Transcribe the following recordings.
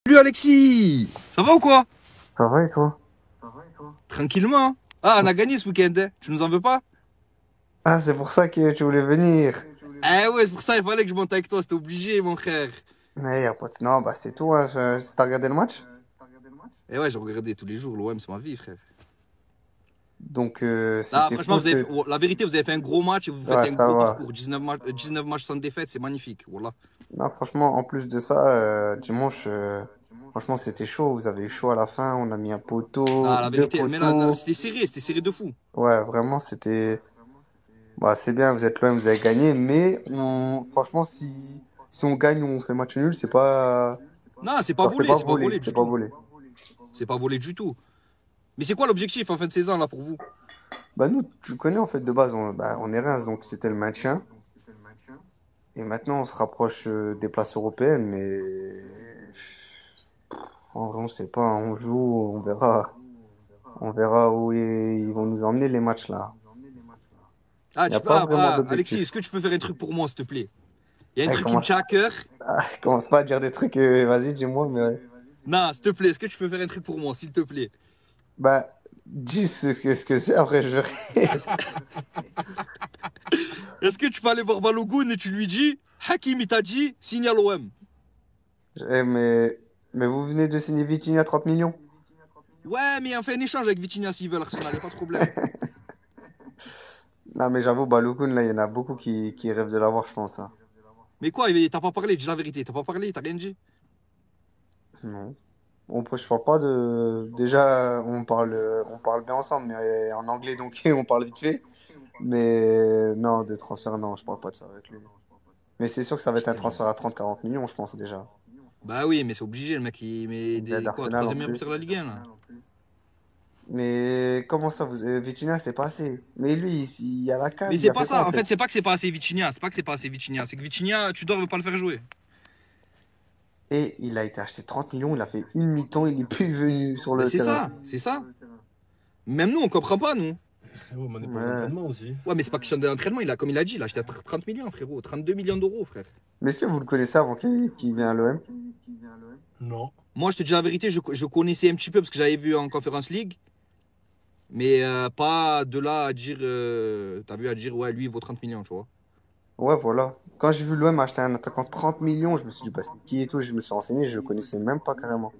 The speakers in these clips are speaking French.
Salut Alexis! Ça va ou quoi? Ça va et toi? Tranquillement, hein. Ah, on a gagné ce week-end, hein. Tu nous en veux pas? Ah, c'est pour ça que tu voulais venir. Eh ouais, c'est pour ça il fallait que je monte avec toi, c'était obligé, mon frère. Mais y a pas de... Non, bah c'est tout, hein. T'as regardé le match? Eh ouais, j'ai regardé tous les jours, l'OM, c'est ma vie, frère. Donc, Là, c'était franchement, cool que... la vérité, vous avez fait un gros match et vous faites Ouais, un ça gros va. parcours. 19 matchs sans défaite, c'est magnifique, voilà. Non, franchement, en plus de ça, dimanche, franchement, c'était chaud. Vous avez eu chaud à la fin. On a mis un poteau, Ah, la deux vérité, mais là, poteaux. c'était serré de fou. Ouais, vraiment, c'était... Bah, c'est bien, vous êtes loin, vous avez gagné. Mais franchement, si on gagne ou on fait match nul, c'est pas... Non, Genre, c'est pas volé c'est du pas tout. volé. C'est pas volé du tout. Mais c'est quoi l'objectif en fin de saison, là, pour vous? Bah, nous, tu connais, en fait, de base, on est Reims, donc c'était le maintien. Et maintenant, on se rapproche des places européennes, mais en vrai, on sait pas, hein. On joue, on verra. On verra où ils vont nous emmener les matchs là. Ah, Il n'y a pas vraiment Alexis, est-ce d'objectif. que tu peux faire un truc pour moi, s'il te plaît? Il y a un Eh, truc qui me tient à cœur. commence pas à dire des trucs, vas-y, dis-moi, mais ouais. Non, s'il te plaît, est-ce que tu peux faire un truc pour moi, s'il te plaît? Bah, dis ce que c'est, après je verrai. Est-ce est-ce que tu peux aller voir Balogun et tu lui dis, Hakim, il t'a dit, signe à l'OM. Eh, mais vous venez de signer Vitinha à 30 millions? Ouais, mais on fait un échange avec Vitinha s'il veut l'Arsenal, y a pas de problème. Non, mais j'avoue, Balogun, là, il y en a beaucoup qui rêvent de l'avoir, je pense, hein. Mais quoi, t'as pas parlé, dis la vérité, t'as pas parlé, t'as rien dit. Non. Je parle pas de. Déjà, on parle bien ensemble, mais en anglais, donc on parle vite fait. Mais non, des transferts, non, je parle pas de ça avec lui. Mais c'est sûr que ça va être un Putain. transfert à 30-40 millions, je pense déjà. Bah oui, mais c'est obligé, le mec, il met Il vient des, quoi, d'Arsenal en troisième meilleur plus. buteur de la Ligue 1, là. Mais comment ça, Vitinha, c'est pas assez. Mais lui, il a la Mais canne, il c'est a pas fait quoi en ça, en fait, fait? c'est pas que c'est pas assez Vitinha, c'est pas que c'est pas assez Vitinha, c'est que Vitinha, tu dois pas le faire jouer. Et il a été acheté 30 millions, il a fait une mi-temps, il est plus venu sur Bah le terrain. c'est ça. Même nous, on comprend pas, nous. Ouais, mais on est pas aux Ouais. entraînements aussi. Ouais, mais c'est pas question d'entraînement, comme il a dit, il a acheté à 30 millions, frérot, 32 millions d'euros, frère. Mais est-ce que vous le connaissez avant qu'il vienne à l'OM? Non. Moi, je te dis la vérité, je connaissais un petit peu parce que j'avais vu en Conference League, mais pas de là à dire, t'as vu, à dire, ouais, lui, il vaut 30 millions, tu vois. Ouais, voilà. Quand j'ai vu l'OM acheter un attaquant 30 millions, je me suis dit, bah, c'est qui et tout, je me suis renseigné, je le connaissais même pas carrément.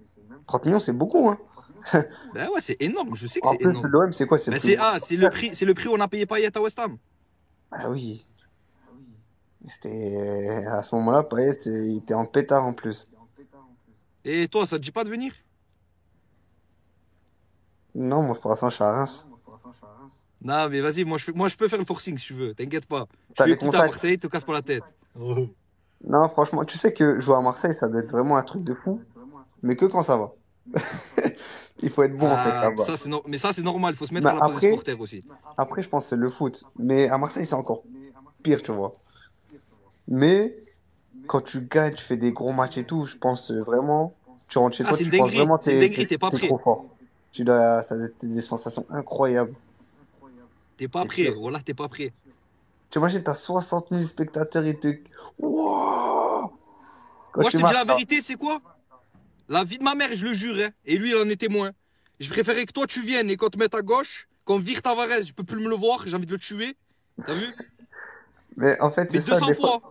30 millions, c'est beaucoup, hein. Ben ouais, c'est énorme, je sais que En c'est plus, énorme. l'OM, c'est quoi? C'est le Ben plus gros transfert. c'est le prix où on a payé Payet à West Ham. Ah oui. À ce moment-là, Payet, il était en pétard en plus. Et toi, ça te dit pas de venir? Non, moi, pour l'instant, je suis à Reims. Non, mais vas-y, moi, je peux faire le forcing si tu veux, t'inquiète pas. Je T'as suis les écouté à contacts? Marseille, te casse pas la tête. Oh. Non, franchement, tu sais que jouer à Marseille, ça doit être vraiment un truc de fou, mais que quand ça va. Il faut être bon, en fait, Ah, là-bas. mais ça, c'est normal, il faut se mettre Mais à la place des supporters aussi. après, je pense que c'est le foot. Mais à Marseille, c'est encore pire, tu vois. Mais quand tu gagnes, tu fais des gros matchs et tout, je pense vraiment, tu rentres chez Ah, toi, tu penses vraiment que c'est une dinguerie, t'es pas t'es prêt. trop fort. Ça doit être des sensations incroyables, T'es pas c'est prêt, sûr. voilà, t'es pas prêt. Tu imagines, t'as 60 000 spectateurs et te... Wouah. Quand Moi, je tu te dis marques, la là. vérité, c'est quoi? La vie de ma mère, je le jure, hein, et lui, il en est témoin. Je préférais que toi, tu viennes et qu'on te mette à gauche, qu'on vire Tavares, je peux plus me le voir, j'ai envie de le tuer. T'as vu? Mais en fait, Mais c'est ça, 200 fois.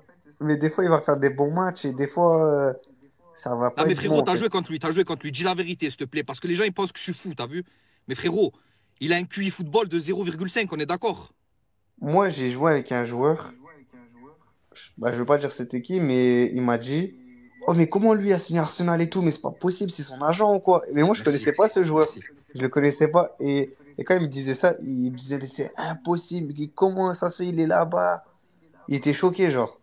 des fois, il va faire des bons matchs et des fois, ça va Non, pas mais être bon, frérot, en fait. t'as joué contre lui, dis la vérité, s'il te plaît, parce que les gens, ils pensent que je suis fou, t'as vu? Mais frérot, il a un QI football de 0,5, on est d'accord? Moi, j'ai joué avec un joueur, bah, je veux pas dire c'était qui, mais il m'a dit, oh, mais comment lui a signé Arsenal et tout, mais c'est pas possible, c'est son agent ou quoi? Mais moi, je Merci, connaissais pas ce joueur. merci. Je le connaissais pas. Et quand il me disait ça, il me disait, mais c'est impossible, comment ça se fait, il est là-bas? Il était choqué, genre.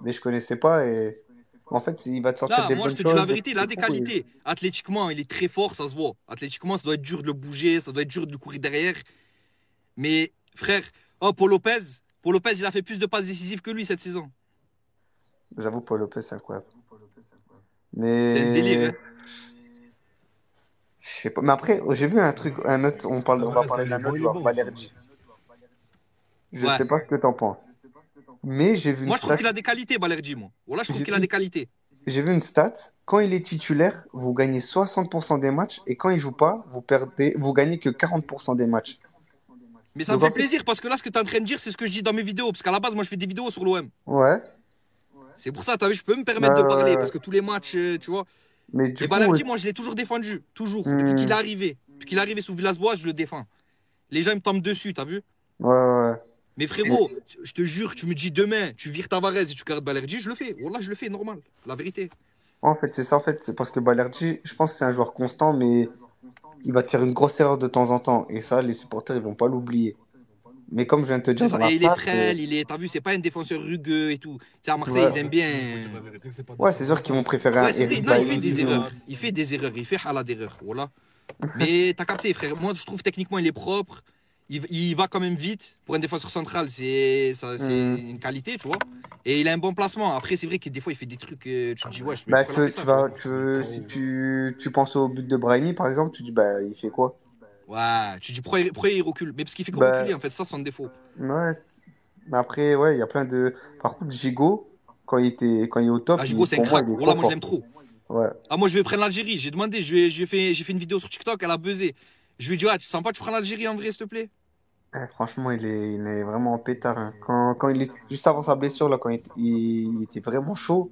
Mais je connaissais pas et en fait, il va te sortir Là, des moi, je bonnes te dis la choses, des vérité, trucs il de a des fou. qualités. Athlétiquement, il est très fort, ça se voit. Athlétiquement, ça doit être dur de le bouger, ça doit être dur de le courir derrière. Mais, frère, oh, Paul Lopez, il a fait plus de passes décisives que lui cette saison. J'avoue, Paul Lopez, c'est incroyable. C'est un délire, Mais hein. je sais pas. Mais après, j'ai vu un truc, un autre, on va Tavares, quand parler il est d'un bon, autre il est joueur, bon aussi. Balerdi. Je Ouais. sais pas ce que t'en penses. Mais j'ai vu une Moi, je trouve stat. qu'il a des qualités, Balerdi, moi. Voilà, je trouve J'ai qu'il a des vu, qualités. j'ai vu une stat. Quand il est titulaire, vous gagnez 60% des matchs et quand il joue pas, vous gagnez que 40% des matchs. Mais ça me Donc fait en fait, plaisir parce que là, ce que tu es en train de dire, c'est ce que je dis dans mes vidéos. Parce qu'à la base, moi, je fais des vidéos sur l'OM. ouais. C'est pour ça, tu as vu, je peux me permettre de parler Euh, parce que tous les matchs, tu vois. mais du Et coup, Balerdi, moi, je l'ai toujours défendu. Toujours. Depuis qu'il est hmm, arrivé. Depuis qu'il est arrivé sous Villas-Boas, je le défends. Les gens, ils me tombent dessus, t'as vu? ouais, ouais, Mais ouais. frérot, je te jure, tu me dis demain, tu vires Tavares et tu gardes Balerdi, je le fais. Wallah, je le fais, normal. La vérité. En fait, c'est ça. En fait, c'est parce que Balerdi, je pense que c'est un joueur constant, mais il va te faire une grosse erreur de temps en temps. Et ça, les supporters, ils vont pas l'oublier. Mais comme je viens de te C'est dire dans ça. la Et il est phrase, frêle, t'as vu, c'est pas un défenseur rugueux et tout. Tu sais, à Marseille, ils ouais, aiment bien. Mais il faut dire la vérité que c'est pas de ouais, temps c'est en sûr qu'ils temps. vont préférer un Ouais, c'est vrai. Eric Non, il fait Bailly des ou... erreurs. Il fait des erreurs. Il fait halal d'erreurs. Voilà. Mais t'as capté, frère. Moi, je trouve techniquement, il est propre. Il va quand même vite. Pour un défenseur central, c'est Hmm. une qualité, tu vois. Et il a un bon placement. Après, c'est vrai que des fois, il fait des trucs. Tu te dis, wesh, mais Bah, pourquoi il a fait ça, tu vois. si KO. tu penses au but de Brahimi, par exemple, tu dis, bah, il fait quoi? Ouais, tu te dis, pourquoi il recule? Mais parce qu'il fait que Bah, reculer, en fait. Ça, c'est un défaut. ouais. Mais après, ouais, il y a plein de. Par contre, Gigot, quand il est au Ah, top, Gigo, c'est un pour moi, crack. il est trop Voilà, moi, je l'aime fort. trop. Ouais. Ah, moi, je vais prendre l'Algérie. J'ai demandé, j'ai fait une vidéo sur TikTok, elle a buzzé. Je lui ai dit, ah, tu sens pas, tu prends l'Algérie en vrai, s'il te plaît? Franchement, il est vraiment en pétard, hein. Quand il est, juste avant sa blessure, là, il était vraiment chaud,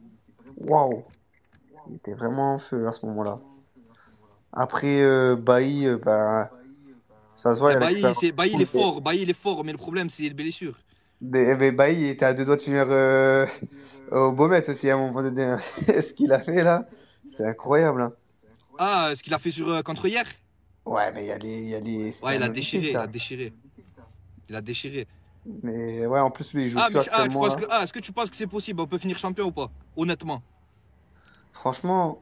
waouh, il était vraiment en feu à ce moment-là. Après, Bailly, bah, ça se voit, il y a l'expérience. Bailly, il est fort. Bailly, il est fort, mais le problème, c'est les blessures. Mais Bailly, il était à deux doigts de finir au Beaumet aussi à un moment donné, hein. Ce qu'il a fait là, c'est incroyable, hein. Ah, ce qu'il a fait contre hier? Ouais, mais c'était Ouais, il un a Olympique, déchiré, il a ça. déchiré. Il a déchiré. Mais ouais, en plus, lui, il joue Ah, plus tu actuellement penses là. que, est-ce que tu penses que c'est possible? On peut finir champion ou pas? Honnêtement. Franchement,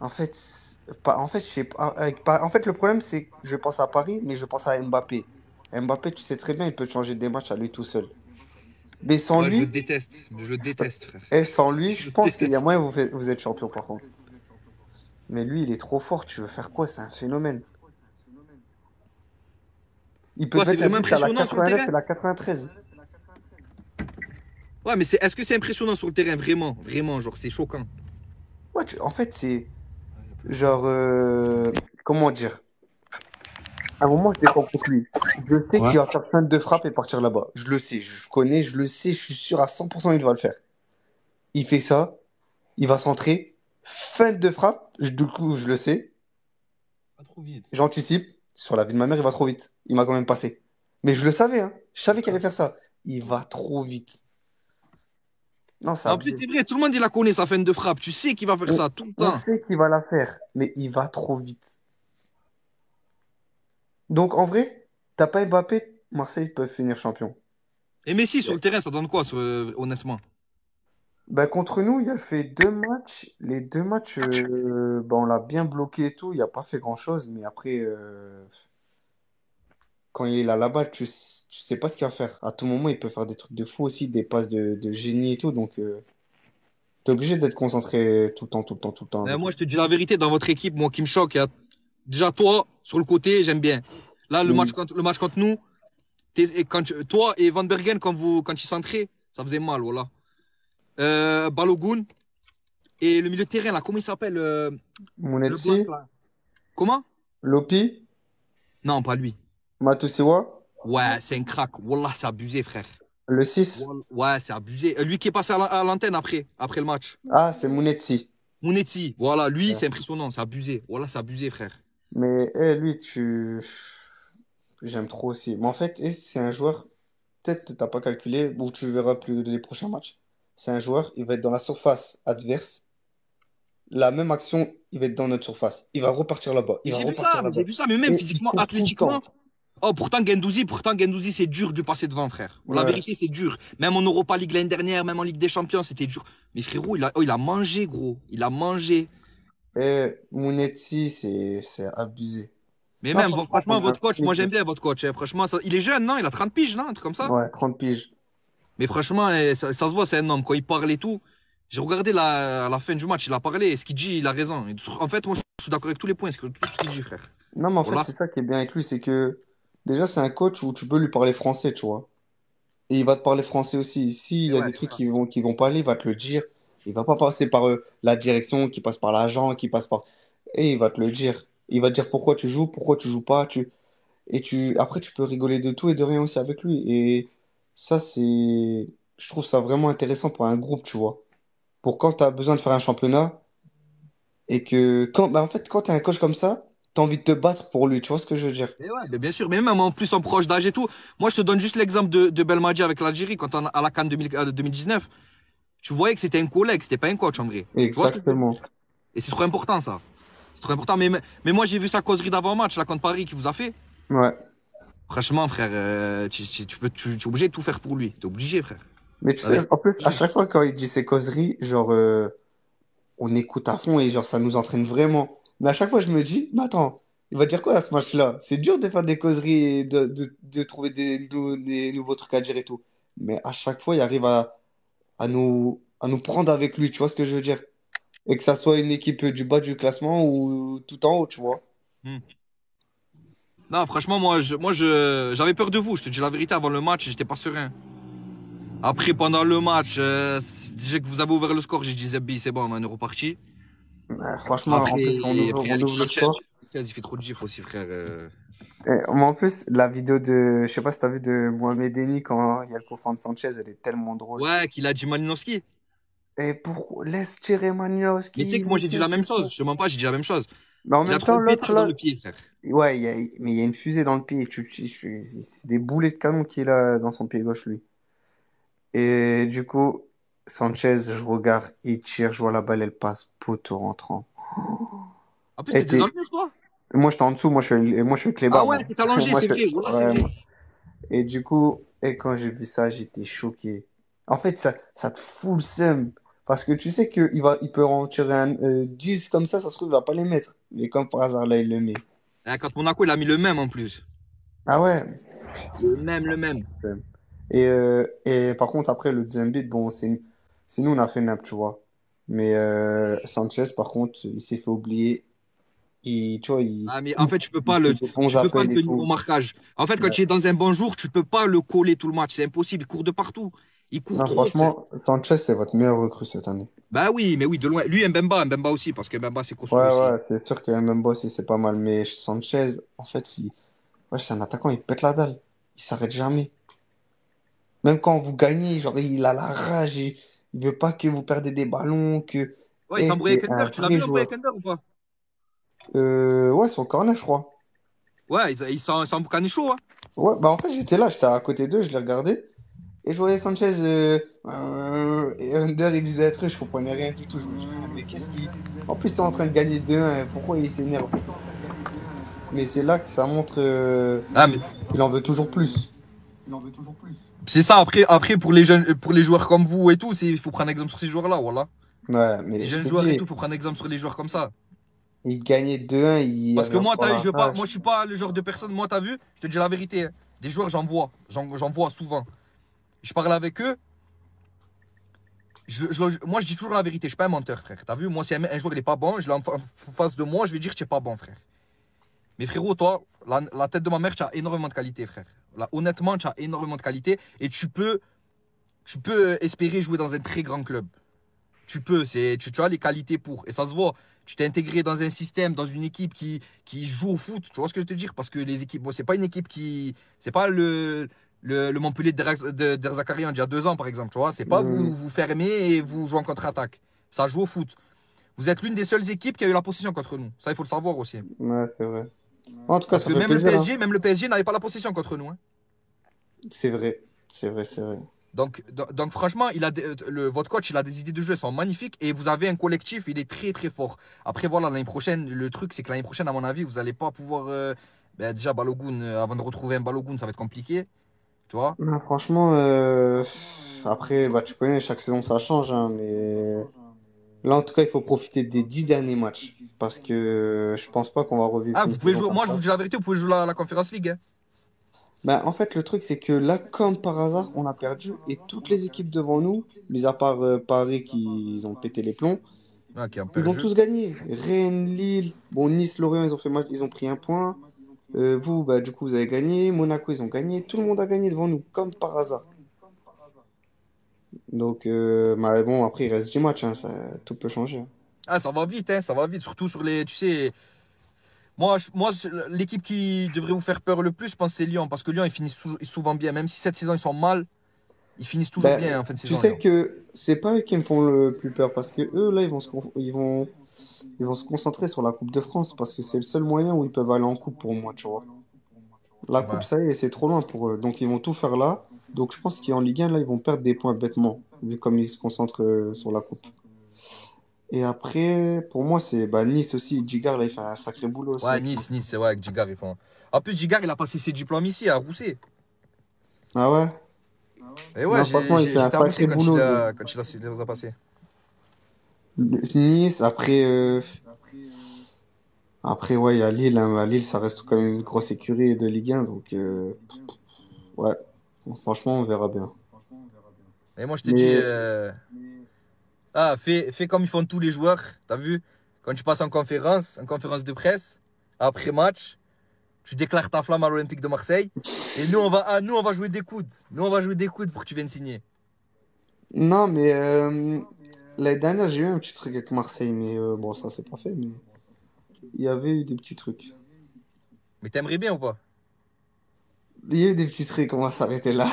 en fait, pas, en fait, je sais pas, en fait, le problème, c'est que je pense à Paris, mais je pense à Mbappé. Mbappé, tu sais très bien, il peut te changer des matchs à lui tout seul. Mais sans Ouais, je le lui, déteste. Je le déteste, frère. sans lui, Je je le pense qu'il y a déteste. moyen vous êtes champion par contre. Mais lui, il est trop fort. Tu veux faire quoi? C'est un phénomène. Il peut Quoi, te c'est mettre un vraiment but à la impressionnant sur le 89 terrain? et la 93. Ouais, mais est-ce que c'est impressionnant sur le terrain? Vraiment, vraiment, genre, c'est choquant. Ouais, en fait, c'est Ah, il n'y a plus personne. genre, comment dire? À un moment, je défends contre lui. Je sais Ouais. qu'il va faire feinte de frappe et partir là-bas. Je le sais, je connais, je le sais, je suis sûr à 100% il va le faire. Il fait ça, il va centrer, feinte de frappe, du coup, je le sais, Pas trop vite. j'anticipe. Sur la vie de ma mère, il va trop vite. Il m'a quand même passé. Mais je le savais, hein. Je savais qu'il allait faire ça. Il va trop vite. Non, c'est En plus, abusé. c'est vrai, tout le monde, il a connaît sa fin de frappe. Tu sais qu'il va faire ça tout le On temps. sait qu'il va la faire, mais il va trop vite. Donc, en vrai, t'as pas Mbappé, Marseille peuvent finir champion. Et Messi, sur le terrain, ça donne quoi, honnêtement? Bah, contre nous, il a fait deux matchs. Les deux matchs, bah, on l'a bien bloqué et tout. Il a pas fait grand-chose. Mais après, quand il a la balle, tu sais pas ce qu'il va faire. À tout moment, il peut faire des trucs de fou aussi, des passes de génie et tout. Donc, t'es obligé d'être concentré tout le temps, tout le temps, tout le temps avec Moi, lui. je te dis la vérité, dans votre équipe, moi, qui me choque, déjà, toi, sur le côté, j'aime bien. Là, Mm. le match contre nous, toi et Van Bergen, quand ils s'entraient, ça faisait mal, voilà. Balogun et le milieu de terrain, là, comment il s'appelle le Mounetzi, Black, là. Comment? Lopi, Non, pas lui. Matusiwa, Ouais, c'est un crack. Wallah, c'est abusé, frère. le 6. Ouais, c'est abusé. Lui qui est passé à l'antenne après le match. Ah, c'est Mounetzi. Mounetzi, voilà, lui, Ouais. c'est impressionnant, c'est abusé. Voilà, c'est abusé, frère. Mais lui, j'aime trop aussi. Mais en fait, c'est un joueur, peut-être que t'as pas calculé, ou tu verras plus les prochains matchs. C'est un joueur, il va être dans la surface adverse. La même action, il va être dans notre surface. Il va repartir là-bas. Il va repartir Mais j'ai là-bas. vu ça, mais même Et il physiquement, court tout le athlétiquement. temps. Oh, pourtant Gendouzi, c'est dur de passer devant, frère. La Ouais. vérité, c'est dur. Même en Europa League l'année dernière, même en Ligue des Champions, c'était dur. Mais frérot, il a mangé, gros. Il a mangé. Et Mounetzi, c'est abusé. Mais Non, même, franchement, on franchement, a un votre coach, moi milieu. j'aime bien votre coach, hein. Franchement, il est jeune, non? Il a 30 piges, non? Un truc comme ça. Ouais, 30 piges. Mais franchement, ça se voit, c'est un homme. Quand il parle et tout, j'ai regardé à la fin du match, il a parlé. Et ce qu'il dit, il a raison. En fait, moi, je suis d'accord avec tous les points, tout ce qu'il dit, frère. Non, mais en fait, Voilà. c'est ça qui est bien avec lui, c'est que déjà, c'est un coach où tu peux lui parler français, tu vois. Et il va te parler français aussi. S'il Et y a ouais, des c'est trucs ça. qui vont pas aller, il va te le dire. Il va pas passer par la direction, qui passe par l'agent, qui passe par. Et il va te le dire. Il va te dire pourquoi tu joues pas. Après, tu peux rigoler de tout et de rien aussi avec lui. Et ça, c'est. Je trouve ça vraiment intéressant pour un groupe, tu vois. Pour quand tu as besoin de faire un championnat et que. En fait, quand tu as un coach comme ça, tu as envie de te battre pour lui. Tu vois ce que je veux dire? Et ouais, mais bien sûr, mais même en plus en proche d'âge et tout. Moi, je te donne juste l'exemple de Belmadi avec l'Algérie quand à la CAN 2019. Tu voyais que c'était un collègue, c'était pas un coach en vrai. Tu vois ce que je veux dire? Exactement. Et c'est trop important ça. C'est trop important. Mais moi, j'ai vu sa causerie d'avant-match, là, contre Paris, qui vous a fait. Ouais. Franchement, frère, tu es obligé de tout faire pour lui. Tu es obligé, frère. Mais tu La sais, vérité, en plus, t'es à obligé. chaque fois quand il dit ses causeries, genre, on écoute à fond et genre, ça nous entraîne vraiment. Mais à chaque fois, je me dis, mais attends, il va dire quoi à ce match-là? C'est dur de faire des causeries et de trouver des nouveaux trucs à dire et tout. Mais à chaque fois, il arrive à nous prendre avec lui, tu vois ce que je veux dire? Et que ça soit une équipe du bas du classement ou tout en haut, tu vois. Hmm. Non, franchement, j'avais peur de vous. Je te dis la vérité, avant le match, j'étais pas serein. Après, pendant le match, dès que vous avez ouvert le score, j'ai dit Zebbi, c'est bon, on est reparti. Franchement, en plus, Après on Alexis ouvre le Sanchez. score. Il fait trop de gifs aussi, frère. Mais en plus, la vidéo je sais pas si t'as vu de Mohamed Eni quand il y a le coup franc de Sanchez, elle est tellement drôle. Ouais, qu'il a dit Malinowski. Et pourquoi laisse tirer Mais tu sais Magnowski, que moi, mais j'ai dit la qu'est-ce même qu'il chose. fait? Je te mens pas, j'ai dit la même chose. Mais en Il a même trop temps, de l'autre pétard dans là, le pied, frère. ouais, mais il y a une fusée dans le pied. C'est des boulets de canon qu'il a dans son pied gauche, lui. Et du coup, Sanchez, je regarde, il tire, je vois la balle, elle passe, poteau rentrant. En plus, Et t'étais dans le mur, toi. moi, j'étais en dessous, moi, je suis Ah clébard, ouais, moi. t'es allongé, Moi, c'est vrai. Voilà, c'est ouais, vrai. Et du coup, quand j'ai vu ça, j'étais choqué. En fait, ça te fout le seum. Parce que tu sais il peut en tirer 10 comme ça se trouve, il va pas les mettre. Mais comme par hasard, là, il le met. Quand Monaco, il a mis le même en plus. Ah ouais. Le même, le même. Putain. Et par contre, après, le deuxième but, bon, c'est nous, on a fait nappe, tu vois. Mais Sanchez, par contre, il s'est fait oublier. Tu vois, Ah, mais en fait, il fait des bons tu peux pas le appels et tenir au tout. marquage. En fait, quand Ouais. tu es dans un bon jour, tu peux pas le coller tout le match. C'est impossible. Il court de partout. Il court Non, trop, frère. franchement, Sanchez, c'est votre meilleur recrue cette année. Bah oui, mais oui, de loin. Lui, Mbemba aussi, parce que Mbemba, c'est costaud Ouais, aussi. ouais, c'est sûr que même boss, c'est pas mal. Mais Sanchez, en fait, ouais, c'est un attaquant, il pète la dalle. Il s'arrête jamais. Même quand vous gagnez, genre, il a la rage. Il veut pas que vous perdez des ballons. Ouais, il Et s'embrouille c'est avec un Under. Tu l'as vrai vu l'embrouille joueur. avec Under ou pas? Ouais, son corner, je crois. Ouais, il s'en boucané chaud, hein. Ouais, bah en fait, j'étais là, j'étais à côté d'eux, je les regardais. Et je voyais Sanchez et Under, il disait un truc, je comprenais rien du tout. Je me dis, ah, mais qu'est-ce qu'il. En plus, ils sont en train de gagner 2-1, pourquoi il s'énerve? Mais c'est là que ça montre Ah, mais qu'il en veut toujours plus. c'est ça. Après, pour les jeunes, pour les joueurs comme vous et tout, il faut prendre exemple sur ces joueurs-là, voilà. Ouais, Les mais je jeunes te joueurs et dis, tout, il faut prendre exemple sur les joueurs comme ça. il gagnait 2-1, il Parce avait que moi, encore t'as vu, la je veux pas, moi, rage. je suis pas le genre de personne. Moi, t'as vu, je te dis la vérité, hein. Des joueurs, j'en vois souvent. Je parle avec eux. Moi, je dis toujours la vérité. Je suis pas un menteur, frère. T'as vu, moi, si un joueur il est pas bon, je l'ai en face de moi, je vais dire que tu es pas bon, frère. Mais frérot, toi, la tête de ma mère, tu as énormément de qualité, frère. Là, honnêtement, tu as énormément de qualité et tu peux espérer jouer dans un très grand club. Tu peux, tu as les qualités pour. Et ça se voit. Tu t'es intégré dans un système, dans une équipe qui joue au foot. Tu vois ce que je veux te dire? Parce que les équipes, bon, c'est pas une équipe qui. C'est pas le Montpellier d'Erzakarian d'il y a 2 ans, par exemple. Tu vois? C'est pas Hmm, vous fermez et vous jouez en contre-attaque. Ça joue au foot. Vous êtes l'une des seules équipes qui a eu la possession contre nous. Ça, il faut le savoir aussi. ouais, c'est vrai. En tout cas, Parce ça que fait plaisir, hein. Même le PSG n'avait pas la possession contre nous, hein. C'est vrai, c'est vrai, c'est vrai. Donc franchement, votre coach, il a des idées de jeu, elles sont magnifiques et vous avez un collectif, il est très très fort. Après voilà, l'année prochaine, le truc c'est que l'année prochaine, à mon avis, vous n'allez pas pouvoir. Déjà, Balogun, avant de retrouver un Balogun, ça va être compliqué, tu vois. Non, franchement, après, bah, tu connais, chaque saison ça change, hein, mais là, en tout cas, il faut profiter des 10 derniers matchs. Parce que je pense pas qu'on va revivre Ah, une vous pouvez saison jouer, comme moi je vous ça. dis la vérité, vous pouvez jouer la Conference League, hein. Bah, en fait, le truc, c'est que là, comme par hasard, on a perdu et toutes les équipes devant nous, mis à part Paris qui ils ont pété les plombs, Ouais, qui ont ils ont perdu. tous gagné. Rennes, Lille, bon, Nice, Lorient, ils ont pris un point. Vous, bah, du coup, vous avez gagné. Monaco, ils ont gagné. Tout le monde a gagné devant nous, comme par hasard. Donc, mais bon, après, il reste 10 matchs, hein, tout peut changer, hein. Ah, ça va vite, hein, ça va vite. Surtout sur les. Tu sais, l'équipe qui devrait vous faire peur le plus, je pense, c'est Lyon. Parce que Lyon, ils finissent souvent bien. Même si cette saison, ils sont mal, ils finissent toujours Ben, bien en fin de tu saison, sais Lyon. que c'est pas eux qui me font le plus peur parce que eux, là, ils vont se concentrer sur la Coupe de France parce que c'est le seul moyen où ils peuvent aller en Coupe pour moi, tu vois. La Coupe, Ouais. ça y est, c'est trop loin pour eux. Donc, ils vont tout faire là. Donc, je pense qu'en Ligue 1, là, ils vont perdre des points bêtement, vu comme ils se concentrent sur la Coupe. Et après, pour moi, c'est bah, Nice aussi. Djigar, là, il fait un sacré boulot aussi, Ouais, actuellement. Nice, c'est ouais, avec Djigar, ils font. En plus, Djigar, il a passé ses diplômes ici, à Roussé. Ah ouais? Et ouais, Non, franchement, il fait un j'étais à Roussé sacré boulot, lui. il les a passés. Nice, après, ouais, il y a Lille, hein. À Lille, ça reste quand même une grosse écurie de Ligue 1. Donc, ouais, franchement, on verra bien. Et moi, je te dis, Mais fais comme ils font tous les joueurs. T'as vu? Quand tu passes en conférence de presse, après match, tu déclares ta flamme à l'Olympique de Marseille. Et nous, on va jouer des coudes. Nous, on va jouer des coudes pour que tu viennes signer. non, mais l'année dernière, j'ai eu un petit truc avec Marseille. Mais bon, ça, c'est pas fait. Mais il y avait eu des petits trucs. Mais t'aimerais bien ou pas? Il y a eu des petits trucs, on va s'arrêter là.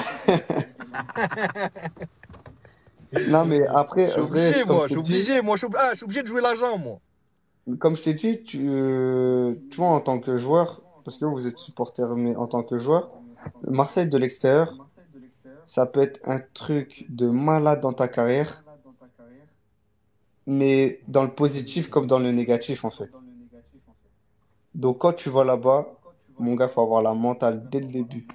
Non, mais Je après, suis vrai, obligé, moi. Je suis obligé. Moi, je suis obligé de jouer l'argent, moi. comme je t'ai dit, tu vois, en tant que joueur, parce que vous êtes supporter, mais en tant que joueur, Marseille de l'extérieur, ça peut être un truc de malade dans ta carrière, mais dans le positif comme dans le négatif, en fait. Donc, quand tu vas là-bas, mon gars, faut avoir la mentale dès le début.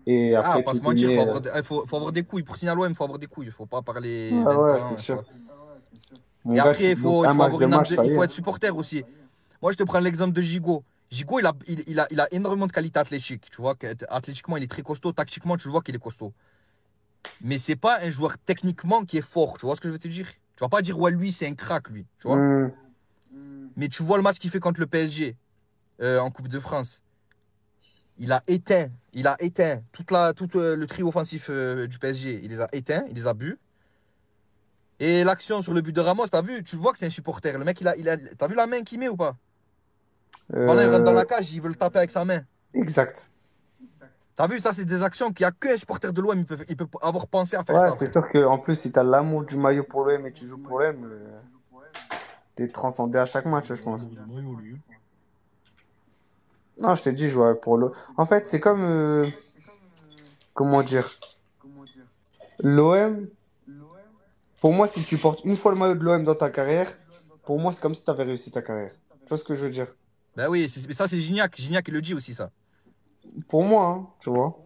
Et Ah, après, pas tu se te mentir, mets. faut avoir des couilles. Pour signer à l'OM, il faut avoir des couilles. Il faut pas parler Ouais, 20 ouais, c'est ans. sûr. Et Mon gars, après, un il faut match avoir de match, ça il y est, faut hein. être supporter aussi. Moi, je te prends l'exemple de Gigot. Gigot, il a énormément de qualité athlétique. Tu vois, athlétiquement, il est très costaud. Tactiquement, tu vois qu'il est costaud. Mais c'est pas un joueur techniquement qui est fort. Tu vois ce que je veux te dire? Tu vas pas dire, ouais, lui, c'est un crack, lui. Tu vois? Hmm. Mais tu vois le match qu'il fait contre le PSG en Coupe de France. Il a éteint tout le trio offensif du PSG. Il les a éteints, il les a bu. Et l'action sur le but de Ramos, t'as vu? Tu vois que c'est un supporter. Le mec, t'as vu la main qu'il met ou pas? Pendant il rentre dans Euh, la cage, il veut le taper avec sa main. exact. T'as vu, ça, c'est des actions qu'il n'y a qu'un supporter de l'OM, il peut avoir pensé à faire Ouais, ça, c'est frère. sûr qu'en plus, si t'as l'amour du maillot pour l'OM et tu joues pour l'OM, t'es transcendé à chaque match, je pense. L'amour du maillot, lui. Non, je t'ai dit, je jouais pour l'OM. En fait, c'est comme, comment dire, l'OM, pour moi, si tu portes une fois le maillot de l'OM dans ta carrière, pour moi, c'est comme si tu avais réussi ta carrière. Tu vois ce que je veux dire? Ben oui, mais ça, c'est Gignac. Gignac, il le dit aussi, ça. Pour moi, hein, tu vois.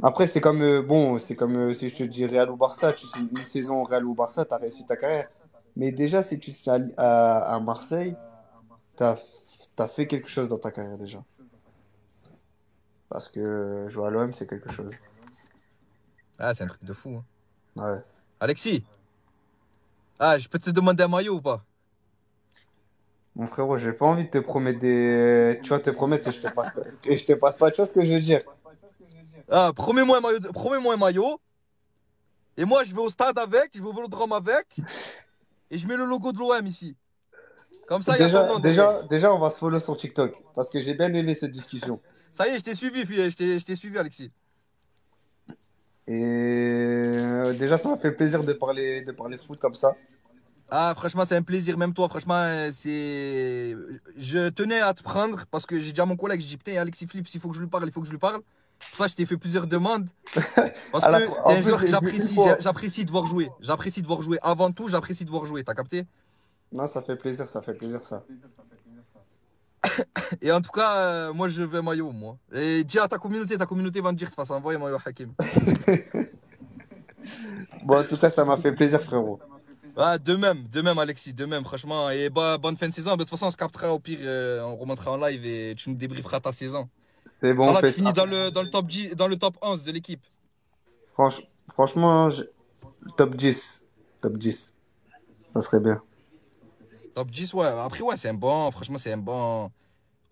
Après, c'est comme, bon, c'est comme si je te dis Real ou Barça, tu signes une saison au Real ou Barça, tu as réussi ta carrière. Mais déjà, si tu signes à Marseille, tu as fait quelque chose dans ta carrière déjà. Parce que jouer à l'OM, c'est quelque chose. Ah, c'est un truc de fou, hein. Ouais. Alexis, je peux te demander un maillot ou pas? Mon frérot, j'ai pas envie de te promettre des. Tu vois, te promettre et je te passe pas. Et je te passe pas, tu vois ce que je veux dire? Ah, promets-moi un maillot. Et moi, je vais au stade avec, je vais au Vélodrome avec. Et je mets le logo de l'OM ici. Comme ça, il y a ton Déjà, nom derrière. déjà, déjà, on va se follow sur TikTok. Parce que j'ai bien aimé cette discussion. Ça y est, je t'ai suivi, je t'ai suivi, Alexis. Et déjà, ça m'a fait plaisir de parler foot comme ça. Ah, franchement, c'est un plaisir, même toi, franchement, Je tenais à te prendre parce que j'ai dit à mon collègue, j'ai dit, putain, Alexis Philippe, il faut que je lui parle, il faut que je lui parle. Pour ça, je t'ai fait plusieurs demandes. Parce À la... que t'es En un plus, joueur je que l'ai vu une j'apprécie, fois. j'apprécie de voir jouer. J'apprécie de voir jouer. Avant tout, j'apprécie de voir jouer, t'as capté? Non, ça fait plaisir, ça fait plaisir, ça. Et en tout cas, moi, je veux un maillot, moi. Et dis à ta communauté va me dire, de toute façon, envoie un maillot Hakim. Bon, en tout cas, ça m'a fait plaisir, frérot. Ah, de même, Alexis, de même, franchement. Et bonne fin de saison. De toute façon, on se captera au pire, on remontera en live et tu nous débrieferas ta saison. C'est bon, on Voilà, tu fait finis ça. dans le top 10, dans le top 11 de l'équipe. Franchement, top 10. Top 10. Ça serait bien. Top 10, ouais. Après, ouais, c'est un bon. Franchement, c'est un bon.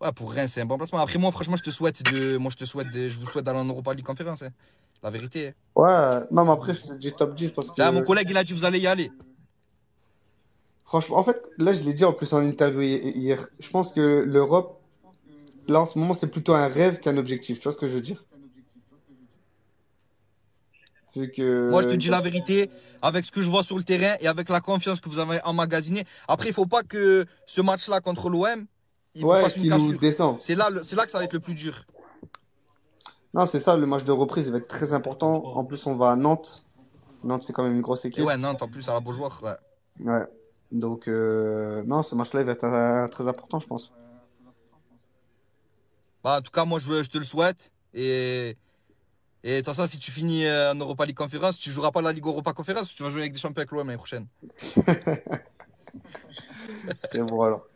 Ouais, pour Reims, c'est un bon placement. Après, moi, franchement, je vous souhaite je vous souhaite d'aller en Europa League Conférence, hein. La vérité. Ouais, non, mais après, je te dis top 10 parce Tiens, mon que, collègue, il a dit vous allez y aller. franchement, en fait, là, je l'ai dit en plus en interview hier. Je pense que l'Europe, là, en ce moment, c'est plutôt un rêve qu'un objectif. Tu vois ce que je veux dire? Vu Moi, je te que, dis la vérité, avec ce que je vois sur le terrain et avec la confiance que vous avez emmagasinée. Après, il faut pas que ce match-là contre l'OM, il vous ouais, fasse une qui nous cassure. descend. C'est là que ça va être le plus dur. Non, c'est ça, le match de reprise, il va être très Pense important. pas. En plus, on va à Nantes. Nantes, c'est quand même une grosse Et équipe. ouais, Nantes, en plus, à la Beaujoire. Ouais. Ouais. Donc, non, ce match-là, il va être très important, je pense. Bah, en tout cas, moi, je te le souhaite. Et de toute façon, si tu finis en Europa League Conference, tu joueras pas la Ligue Europa Conference, tu vas jouer avec des champions avec l'OM l'année prochaine. C'est bon, alors.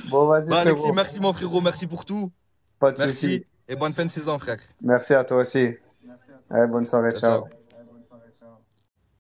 Bon, vas-y, Bah, Alexis, frérot. merci, mon frérot. Merci pour tout. Pas de souci. Merci. Et bonne fin de saison, frère. Merci à toi aussi. Allez, bonne soirée, Ciao, ciao. ciao.